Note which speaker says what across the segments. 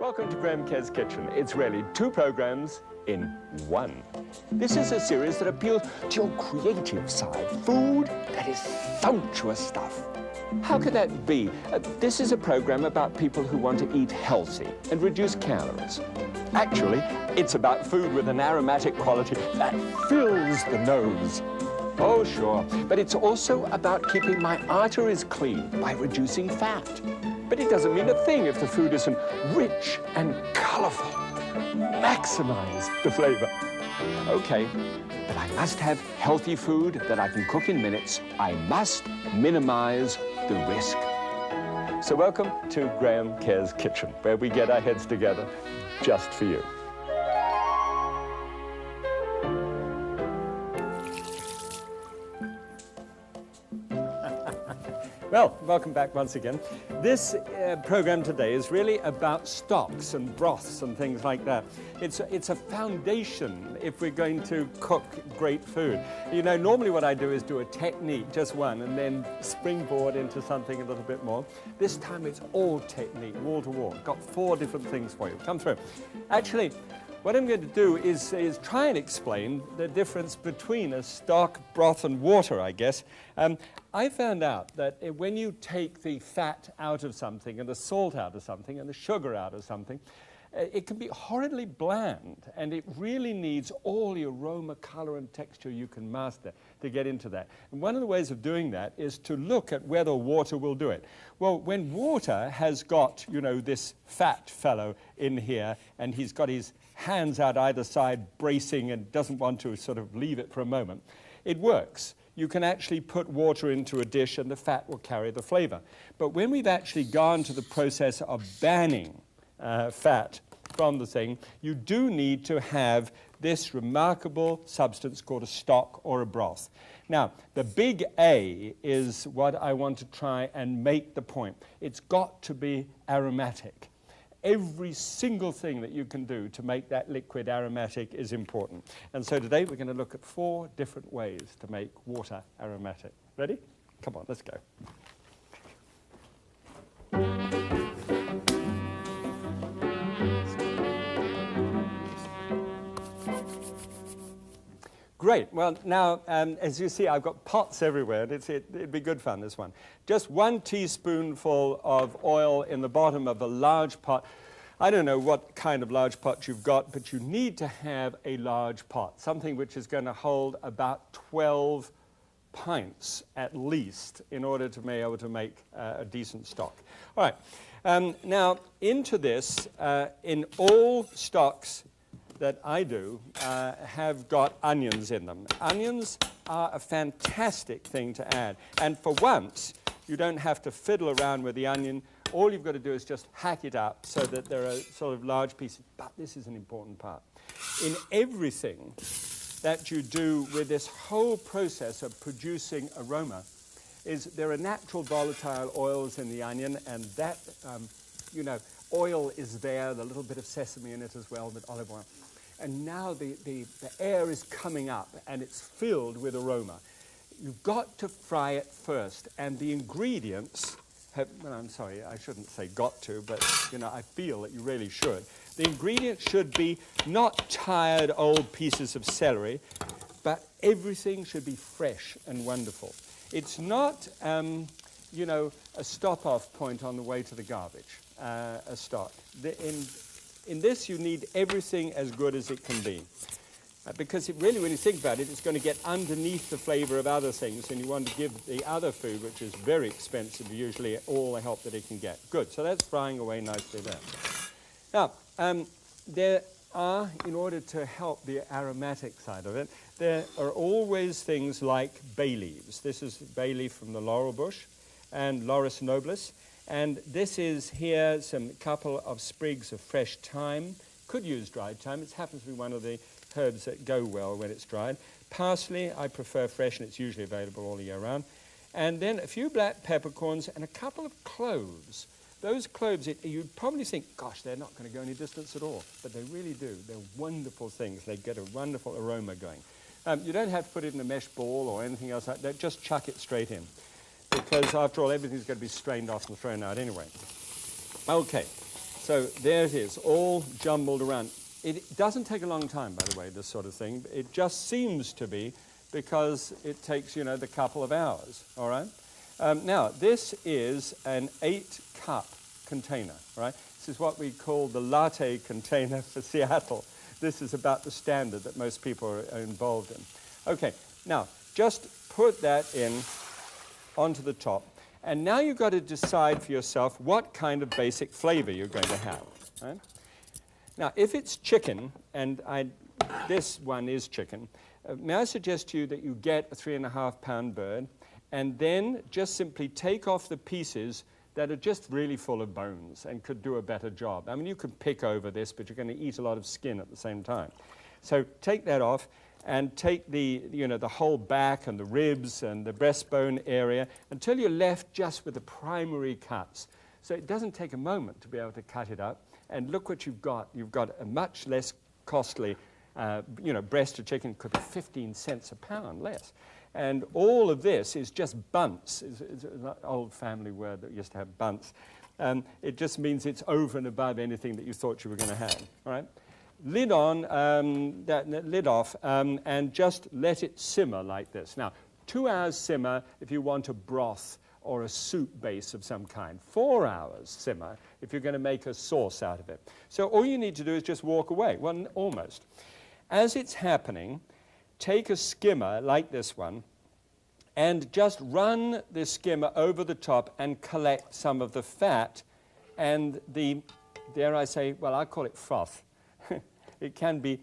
Speaker 1: Welcome to Graham Kerr's Kitchen. It's really two programs in one. This is a series that appeals to your creative side. Food that is sumptuous stuff. How could that be? This is a program about people who want to eat healthy and reduce calories. Actually, it's about food with an aromatic quality that fills the nose. Oh, sure, but it's also about keeping my arteries clean by reducing fat. But it doesn't mean a thing if the food isn't rich and colorful. Maximize the flavor. Okay, but I must have healthy food that I can cook in minutes. I must minimize the risk. So welcome to Graham Kerr's Kitchen, where we get our heads together just for you. Well, welcome back once again. This program today is really about stocks and broths and things like that. It's a foundation if we're going to cook great food. You know, normally what I do is do a technique, just one, and then springboard into something a little bit more. This time it's all technique, wall to wall. Got 4 different things for you. Come through. Actually, what I'm going to do is try and explain the difference between a stock, broth, and water, I guess. I found out that when you take the fat out of something and the salt out of something and the sugar out of something, it can be horridly bland, and it really needs all the aroma, color, and texture you can master to get into that. And one of the ways of doing that is to look at whether water will do it. Well, when water has got, you know, this fat fellow in here, and he's got his hands out either side bracing and doesn't want to sort of leave it for a moment, it works. You can actually put water into a dish and the fat will carry the flavor. But when we've actually gone to the process of banning fat from the thing, you do need to have this remarkable substance called a stock or a broth. Now, the big A is what I want to try and make the point. It's got to be aromatic. Every single thing that you can do to make that liquid aromatic is important. And so today we're going to look at 4 different ways to make water aromatic. Ready? Come on, let's go. Great. Well, now, as you see, I've got pots everywhere, and it'd be good fun, this one. Just 1 teaspoonful of oil in the bottom of a large pot. I don't know what kind of large pot you've got, but you need to have a large pot, something which is going to hold about 12 pints at least in order to be able to make a decent stock. All right. Now, into this, in all stocks that I do have got onions in them. Onions are a fantastic thing to add. And for once, you don't have to fiddle around with the onion. All you've got to do is just hack it up so that there are sort of large pieces. But this is an important part. In everything that you do with this whole process of producing aroma, is there are natural volatile oils in the onion, and that, you know, oil is there, the little bit of sesame in it as well, but olive oil. And now the air is coming up, and it's filled with aroma. You've got to fry it first, and the ingredients have, well, I'm sorry, I shouldn't say got to, but, you know, I feel that you really should. The ingredients should be not tired old pieces of celery, but everything should be fresh and wonderful. It's not, you know, a stop-off point on the way to the garbage, a stock. In this, you need everything as good as it can be. Because it really, when you think about it, it's going to get underneath the flavor of other things, and you want to give the other food, which is very expensive, usually all the help that it can get. Good, so that's frying away nicely there. Now, there are, in order to help the aromatic side of it, there are always things like bay leaves. This is bay leaf from the laurel bush and Laurus nobilis. And this is here some couple of sprigs of fresh thyme. Could use dried thyme. It happens to be one of the herbs that go well when it's dried. Parsley, I prefer fresh, and it's usually available all year round. And then a few black peppercorns and a couple of cloves. Those cloves, you'd probably think, gosh, they're not going to go any distance at all. But they really do. They're wonderful things. They get a wonderful aroma going. You don't have to put it in a mesh ball or anything else like that. Just chuck it straight in. Because after all, everything's going to be strained off and thrown out anyway. Okay, So there it is, all jumbled around. It doesn't take a long time, by the way, this sort of thing. It just seems to be because it takes, you know, the couple of hours, all right? Now, this is an 8-cup container, right? This is what we call the latte container for Seattle. This is about the standard that most people are involved in. Okay, now, just put that in onto the top. And now you've got to decide for yourself what kind of basic flavor you're going to have, right? Now, if it's chicken, and this one is chicken, may I suggest to you that you get a 3.5-pound bird, and then just simply take off the pieces that are just really full of bones and could do a better job. I mean, you could pick over this, but you're going to eat a lot of skin at the same time. So take that off and take the whole back and the ribs and the breastbone area until you're left just with the primary cuts. So it doesn't take a moment to be able to cut it up. And look what you've got. You've got a much less costly, breast of chicken could be 15 cents a pound less. And all of this is just bunts. It's an old family word that used to have bunts. It just means it's over and above anything that you thought you were going to have, all right? Lid on, lid off, and just let it simmer like this. Now, 2 hours simmer if you want a broth or a soup base of some kind. 4 hours simmer if you're going to make a sauce out of it. So all you need to do is just walk away, well, almost. As it's happening, take a skimmer like this one and just run the skimmer over the top and collect some of the fat and the, dare I say, well, I call it froth. It can be,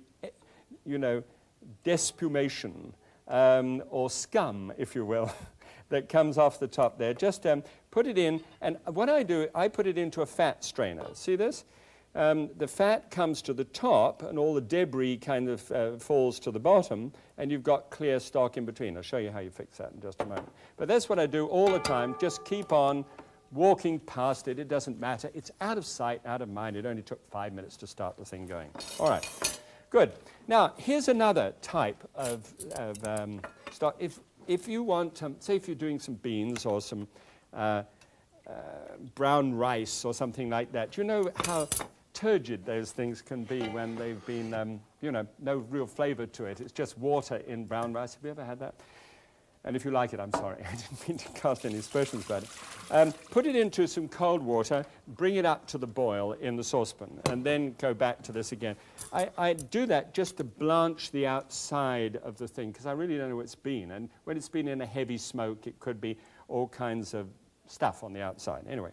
Speaker 1: despumation or scum, if you will, that comes off the top there. Just put it in, and what I do, I put it into a fat strainer. See this? The fat comes to the top, and all the debris kind of falls to the bottom, and you've got clear stock in between. I'll show you how you fix that in just a moment. But that's what I do all the time. Just keep on walking past it. It doesn't matter. It's out of sight, out of mind. It only took 5 minutes to start the thing going. All right. Good. Now, here's another type of stock. If you want, say if you're doing some beans or some brown rice or something like that, do you know how turgid those things can be when they've been, no real flavor to it? It's just water in brown rice. Have you ever had that? And if you like it, I'm sorry. I didn't mean to cast any aspersions about it. Put it into some cold water, bring it up to the boil in the saucepan, and then go back to this again. I do that just to blanch the outside of the thing, because I really don't know what it's been. And when it's been in a heavy smoke, it could be all kinds of stuff on the outside. Anyway,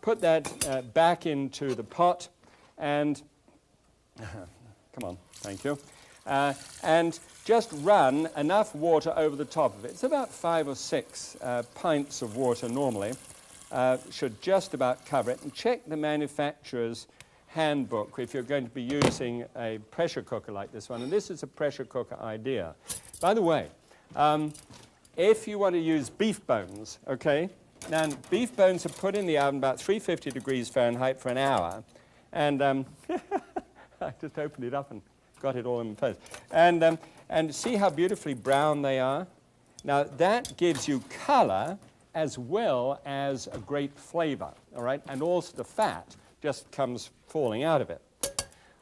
Speaker 1: put that back into the pot, and come on, thank you. And just run enough water over the top of it. It's about 5 or 6 pints of water normally. Should just about cover it. And check the manufacturer's handbook if you're going to be using a pressure cooker like this one. And this is a pressure cooker idea. By the way, if you want to use beef bones, okay, now beef bones are put in the oven about 350 degrees Fahrenheit for an hour. And I just opened it up and got it all in place. And see how beautifully brown they are? Now, that gives you color as well as a great flavor, all right? And also the fat just comes falling out of it.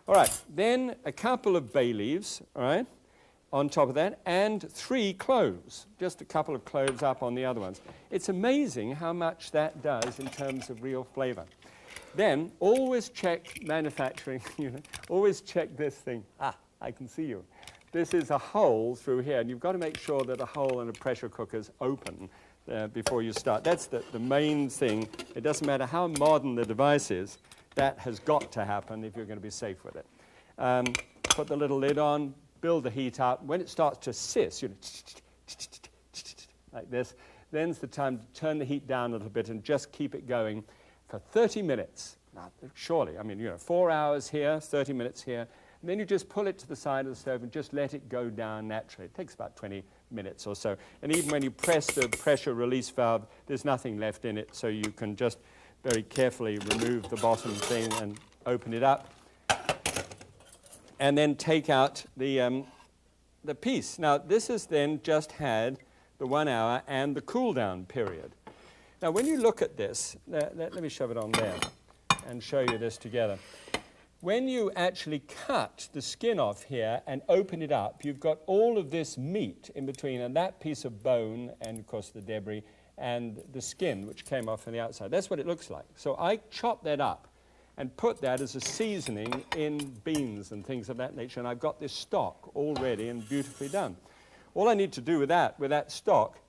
Speaker 1: All right, then a couple of bay leaves, all right, on top of that, and 3 cloves, just a couple of cloves up on the other ones. It's amazing how much that does in terms of real flavor. Then, always check manufacturing, always check this thing. Ah, I can see you. This is a hole through here, and you've got to make sure that a hole in a pressure cooker is open before you start. That's the main thing. It doesn't matter how modern the device is, that has got to happen if you're going to be safe with it. Put the little lid on, build the heat up. When it starts to siss, like this, then's the time to turn the heat down a little bit and just keep it going for 30 minutes. Now, surely, I mean, 4 hours here, 30 minutes here, and then you just pull it to the side of the stove and just let it go down naturally. It takes about 20 minutes or so. And even when you press the pressure release valve, there's nothing left in it, so you can just very carefully remove the bottom thing and open it up. And then take out the piece. Now, this has then just had the 1 hour and the cool down period. Now, when you look at this, let me shove it on there. and show you this together. When you actually cut the skin off here and open it up, you've got all of this meat in between, and that piece of bone, and of course the debris, and the skin, which came off on the outside. That's what it looks like. So I chopped that up and put that as a seasoning in beans and things of that nature, and I've got this stock all ready and beautifully done. All I need to do with that stock,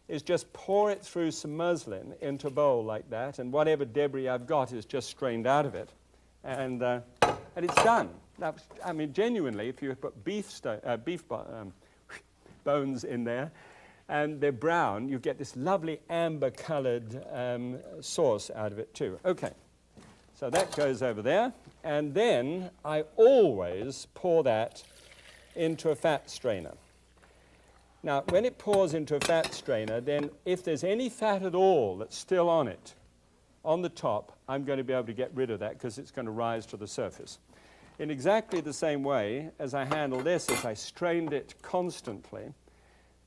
Speaker 1: is just pour it through some muslin into a bowl like that, and whatever debris I've got is just strained out of it. And it's done. Now, I mean, genuinely, if you put beef bones in there, and they're brown, you get this lovely amber-colored sauce out of it too. Okay, so that goes over there, and then I always pour that into a fat strainer. Now, when it pours into a fat strainer, then if there's any fat at all that's still on it, on the top, I'm going to be able to get rid of that because it's going to rise to the surface. In exactly the same way as I handle this, as I strained it constantly,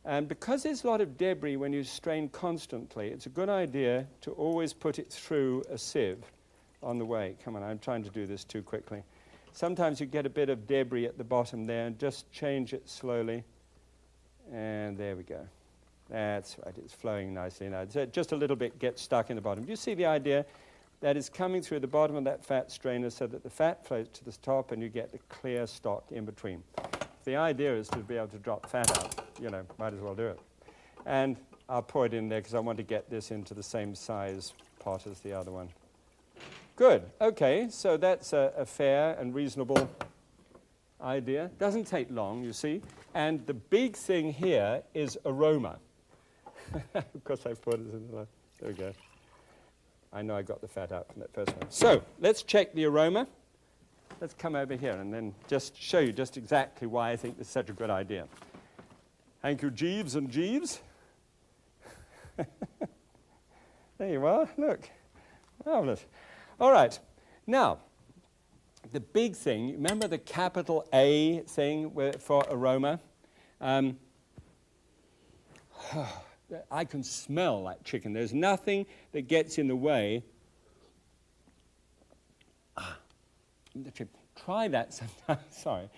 Speaker 1: and because there's a lot of debris when you strain constantly, it's a good idea to always put it through a sieve on the way. Come on, I'm trying to do this too quickly. Sometimes you get a bit of debris at the bottom there, and just change it slowly. And there we go. That's right, it's flowing nicely now. So just a little bit gets stuck in the bottom. Do you see the idea? That is coming through the bottom of that fat strainer so that the fat flows to the top and you get the clear stock in between. The idea is to be able to drop fat out, you know, might as well do it. And I'll pour it in there because I want to get this into the same size pot as the other one. Good, okay, so that's a fair and reasonable idea. Doesn't take long, you see. And the big thing here is aroma. Of course, I've put it in there. There we go. I know I got the fat out from that first one. So let's check the aroma. Let's come over here and then just show you just exactly why I think this is such a good idea. Thank you, Jeeves and Jeeves. There you are. Look. Marvelous. All right. Now, the big thing, remember the capital A thing for aroma? I can smell that chicken. There's nothing that gets in the way. Try that sometimes. Sorry.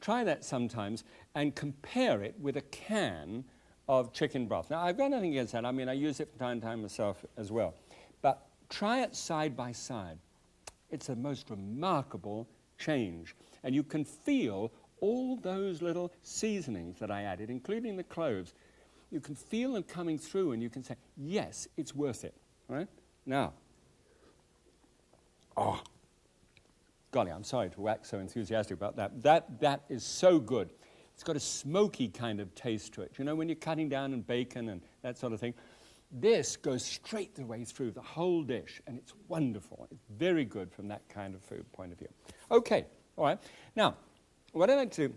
Speaker 1: Try that sometimes and compare it with a can of chicken broth. Now, I've got nothing against that. I mean, I use it from time to time myself as well. But try it side by side. It's the most remarkable change. And you can feel all those little seasonings that I added, including the cloves. You can feel them coming through, and you can say, yes, it's worth it. Right? Now, golly, I'm sorry to wax so enthusiastic about that. That is so good. It's got a smoky kind of taste to it. You know, when you're cutting down on bacon and that sort of thing, this goes straight the way through the whole dish, and it's wonderful. It's very good from that kind of food point of view. Okay, all right. Now, what I'd like to do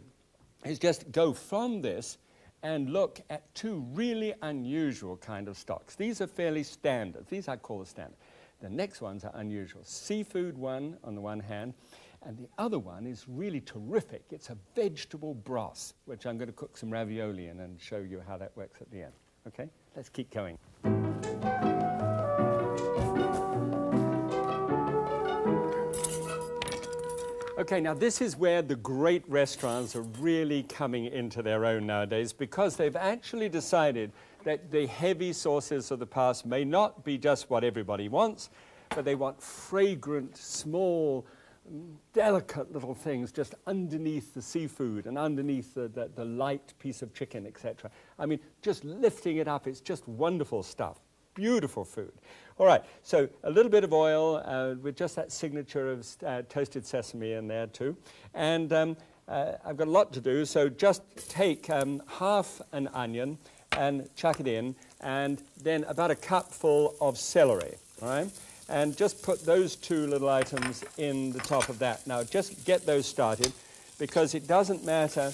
Speaker 1: is just go from this and look at two really unusual kind of stocks. These are fairly standard. These I call the standard. The next ones are unusual. Seafood one on the one hand, and the other one is really terrific. It's a vegetable broth, which I'm going to cook some ravioli in and show you how that works at the end. Okay? Let's keep going. Okay, now this is where the great restaurants are really coming into their own nowadays, because they've actually decided that the heavy sauces of the past may not be just what everybody wants, but they want fragrant, small, delicate little things just underneath the seafood and underneath the light piece of chicken, etc. I mean, just lifting it up, it's just wonderful stuff. Beautiful food. All right, so a little bit of oil with just that signature of toasted sesame in there too. And I've got a lot to do, so just take half an onion and chuck it in, and then about a cupful of celery, all right? And just put those two little items in the top of that. Now, just get those started, because it doesn't matter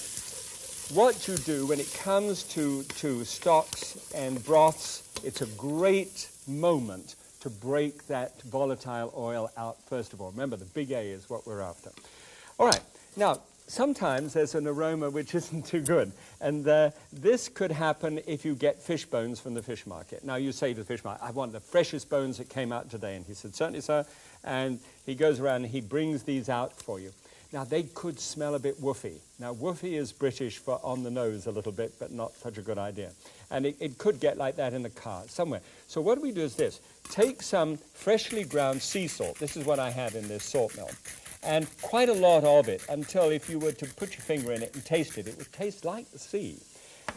Speaker 1: what you do when it comes to stocks and broths. It's a great moment to break that volatile oil out first of all. Remember, the big A is what we're after. All right, now, sometimes there's an aroma which isn't too good. And this could happen if you get fish bones from the fish market. Now you say to the fish market, I want the freshest bones that came out today. And he said, certainly, sir. And he goes around and he brings these out for you. Now they could smell a bit woofy. Now woofy is British for on the nose a little bit, but not such a good idea. And it could get like that in the car somewhere. So what we do is this. Take some freshly ground sea salt. This is what I have in this salt mill. And quite a lot of it, until if you were to put your finger in it and taste it, it would taste like the sea.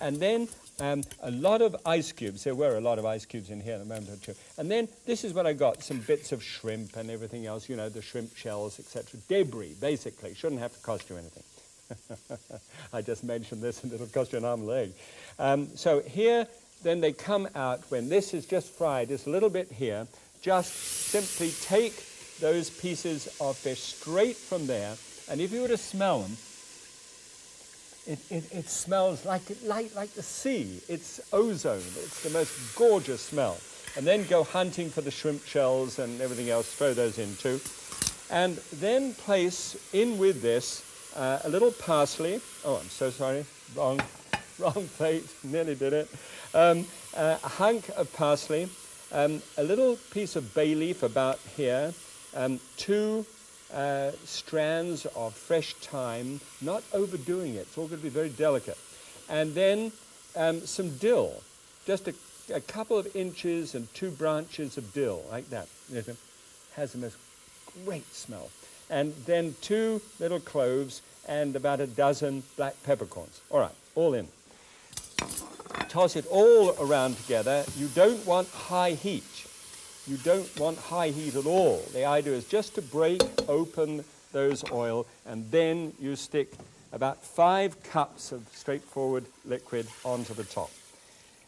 Speaker 1: And then a lot of ice cubes. There were a lot of ice cubes in here in a moment or two. And then this is what I got, some bits of shrimp and everything else, you know, the shrimp shells, etc. Debris, basically. Shouldn't have to cost you anything. I just mentioned this and it'll cost you an arm and a leg. So here, then they come out when this is just fried, this little bit here, just simply take those pieces of fish straight from there, and if you were to smell them, it smells like the sea. It's ozone. It's the most gorgeous smell. And then go hunting for the shrimp shells and everything else, throw those in too. And then place in with this a little parsley. Oh, I'm so sorry. Wrong plate. Nearly did it. A hunk of parsley, a little piece of bay leaf about here, 2 strands of fresh thyme, not overdoing it. It's all going to be very delicate. And then some dill, just a couple of inches and 2 branches of dill, like that. It has the most great smell. And then 2 little cloves and about a dozen black peppercorns. All right, all in. Toss it all around together. You don't want high heat. You don't want high heat at all. The idea is just to break open those oil, and then you stick about 5 cups of straightforward liquid onto the top.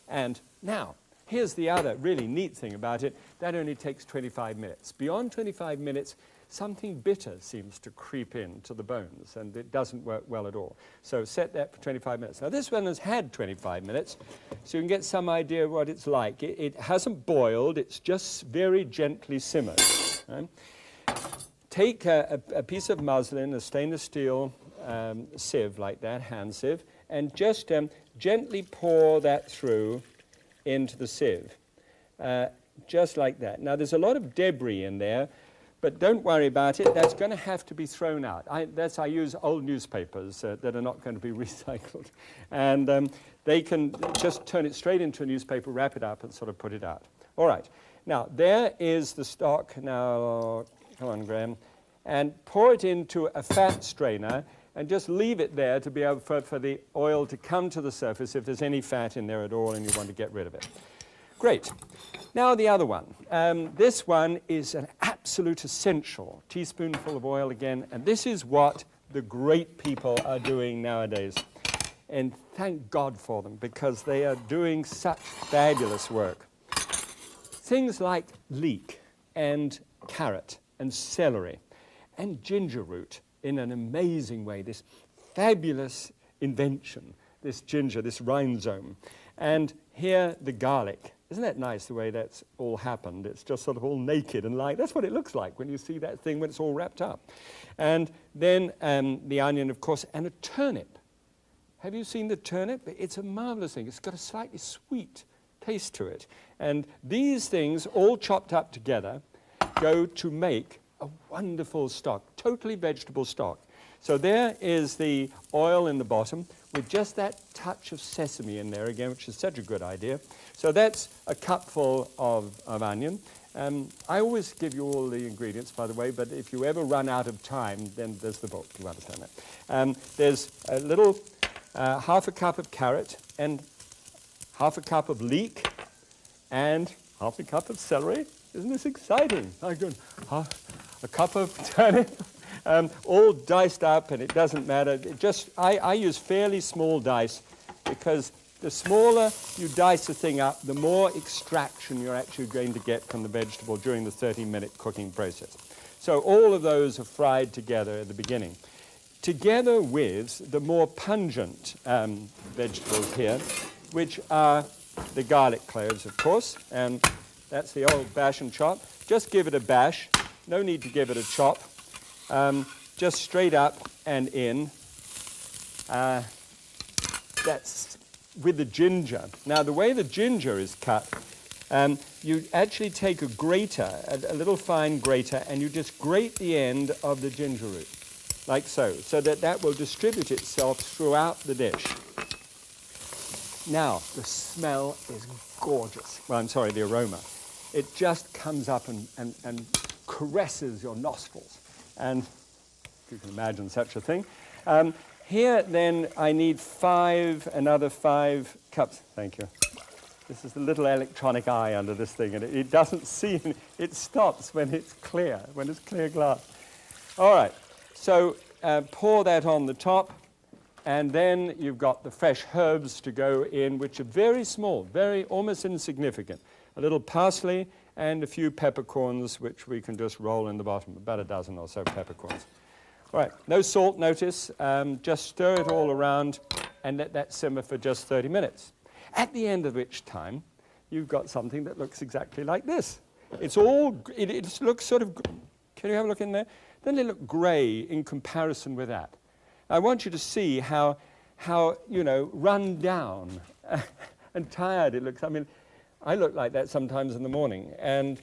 Speaker 1: And now, here's the other really neat thing about it. That only takes 25 minutes. Beyond 25 minutes, something bitter seems to creep into the bones, and it doesn't work well at all. So set that for 25 minutes. Now, this one has had 25 minutes, so you can get some idea of what it's like. It hasn't boiled. It's just very gently simmered. Right? Take a piece of muslin, a stainless steel sieve like that, hand sieve, and just gently pour that through into the sieve, just like that. Now, there's a lot of debris in there, but don't worry about it. That's going to have to be thrown out. I use old newspapers that are not going to be recycled. And they can just turn it straight into a newspaper, wrap it up, and sort of put it out. All right. Now, there is the stock. Now, come on, Graham. And pour it into a fat strainer and just leave it there to be able for the oil to come to the surface if there's any fat in there at all and you want to get rid of it. Great. Now the other one. This one is an absolute essential. Teaspoonful of oil again. And this is what the great people are doing nowadays. And thank God for them, because they are doing such fabulous work. Things like leek and carrot and celery and ginger root in an amazing way. This fabulous invention, this ginger, this rhizome. And here, the garlic. Isn't that nice, the way that's all happened? It's just sort of all naked and like, that's what it looks like when you see that thing when it's all wrapped up. And then the onion, of course, and a turnip. Have you seen the turnip? It's a marvelous thing. It's got a slightly sweet taste to it. And these things, all chopped up together, go to make a wonderful stock, totally vegetable stock. So there is the oil in the bottom with just that touch of sesame in there again, which is such a good idea. So that's a cupful of onion. I always give you all the ingredients, by the way, but if you ever run out of time, then there's the book. You understand that. There's a little half a cup of carrot and half a cup of leek and half a cup of celery. Isn't this exciting? I go, a cup of turnip. All diced up, and it doesn't matter. I use fairly small dice, because the smaller you dice a thing up, the more extraction you're actually going to get from the vegetable during the 30-minute cooking process. So all of those are fried together at the beginning, together with the more pungent vegetables here, which are the garlic cloves, of course, and that's the old bash and chop. Just give it a bash. No need to give it a chop. Just straight up and in That's with the ginger. Now, the way the ginger is cut, you actually take a grater, a little fine grater, and you just grate the end of the ginger root, like so that that will distribute itself throughout the dish. Now, the smell is gorgeous. Well, I'm sorry, the aroma. It just comes up and caresses your nostrils. And if you can imagine such a thing. Here, then, I need another 5 cups. Thank you. This is the little electronic eye under this thing, and it doesn't see, it stops when it's clear glass. All right, so pour that on the top, and then you've got the fresh herbs to go in, which are very small, almost insignificant. A little parsley and a few peppercorns, which we can just roll in the bottom, about a dozen or so peppercorns. All right, no salt, notice. Just stir it all around and let that simmer for just 30 minutes. At the end of which time, you've got something that looks exactly like this. It looks sort of, can you have a look in there? Then they look grey in comparison with that. I want you to see how run down and tired it looks. I mean, I look like that sometimes in the morning. And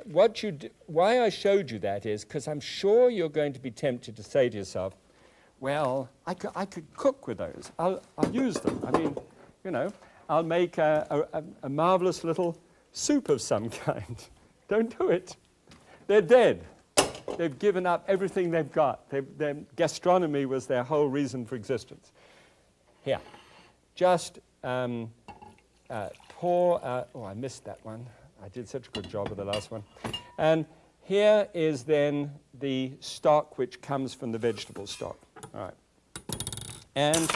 Speaker 1: why I showed you that is because I'm sure you're going to be tempted to say to yourself, well, I could cook with those. I'll use them. I mean, I'll make a marvelous little soup of some kind. Don't do it. They're dead. They've given up everything they've got. Their gastronomy was their whole reason for existence. Here, just pour, I missed that one. I did such a good job with the last one. And here is then the stock which comes from the vegetable stock. All right. And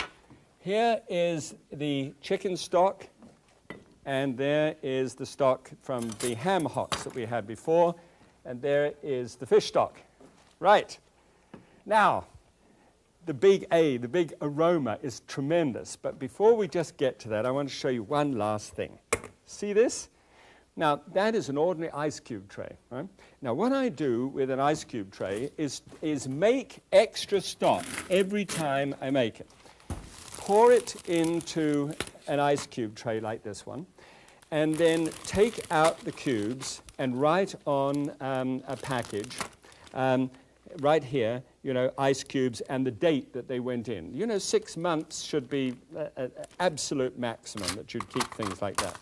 Speaker 1: here is the chicken stock, and there is the stock from the ham hocks that we had before, and there is the fish stock. Right. Now, the big aroma is tremendous, but before we just get to that, I want to show you one last thing. See this? Now, that is an ordinary ice cube tray. Right? Now, what I do with an ice cube tray is make extra stock every time I make it. Pour it into an ice cube tray like this one, and then take out the cubes and write on a package, right here, ice cubes and the date that they went in. 6 months should be an absolute maximum that you'd keep things like that.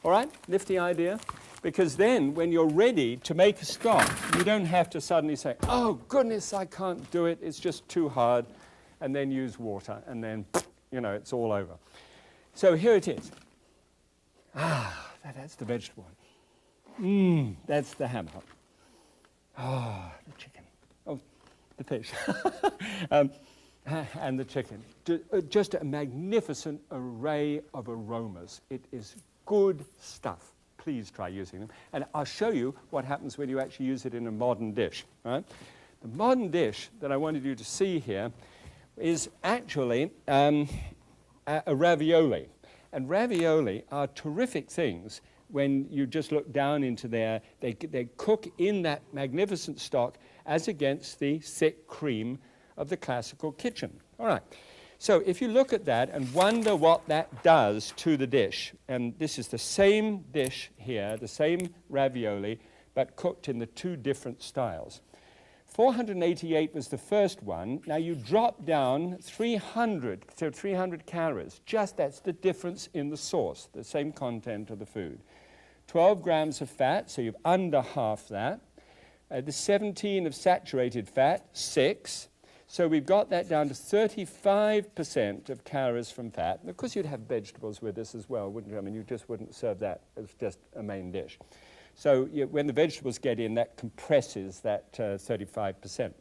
Speaker 1: All right, nifty idea, because then when you're ready to make a stock, you don't have to suddenly say, oh, goodness, I can't do it, it's just too hard, and then use water, and then, it's all over. So here it is. That's the vegetable one. That's the ham hock. The chicken. Oh, the fish. And the chicken. Just a magnificent array of aromas. It is good stuff. Please try using them. And I'll show you what happens when you actually use it in a modern dish. Right? The modern dish that I wanted you to see here is actually a ravioli. And ravioli are terrific things when you just look down into there. They cook in that magnificent stock as against the thick cream of the classical kitchen. All right. So if you look at that and wonder what that does to the dish, and this is the same dish here, the same ravioli, but cooked in the 2 different styles. 488 was the first one. Now you drop down 300 calories. That's the difference in the sauce, the same content of the food. 12 grams of fat, so you've under half that. The 17 of saturated fat, 6. So we've got that down to 35% of calories from fat. And of course, you'd have vegetables with this as well, wouldn't you? I mean, you just wouldn't serve that as just a main dish. So when the vegetables get in, that compresses that 35%.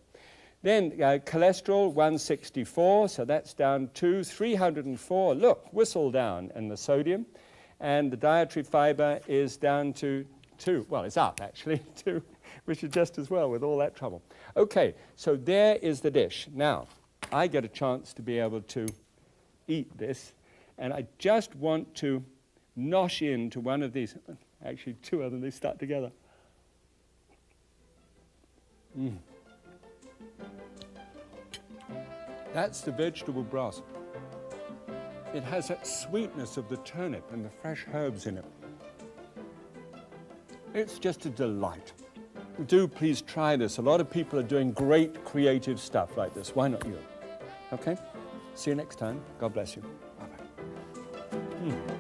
Speaker 1: Then cholesterol, 164, so that's down to 304. Look, whistle down. And the sodium. And the dietary fiber is down to 2. Well, it's up, actually, 2, which is just as well with all that trouble. Okay, so there is the dish. Now, I get a chance to be able to eat this, and I just want to nosh into one of these. Actually, 2 of them, they start together. That's the vegetable broth. It has that sweetness of the turnip and the fresh herbs in it. It's just a delight. Do please try this. A lot of people are doing great creative stuff like this. Why not you? Okay? See you next time. God bless you. Bye-bye.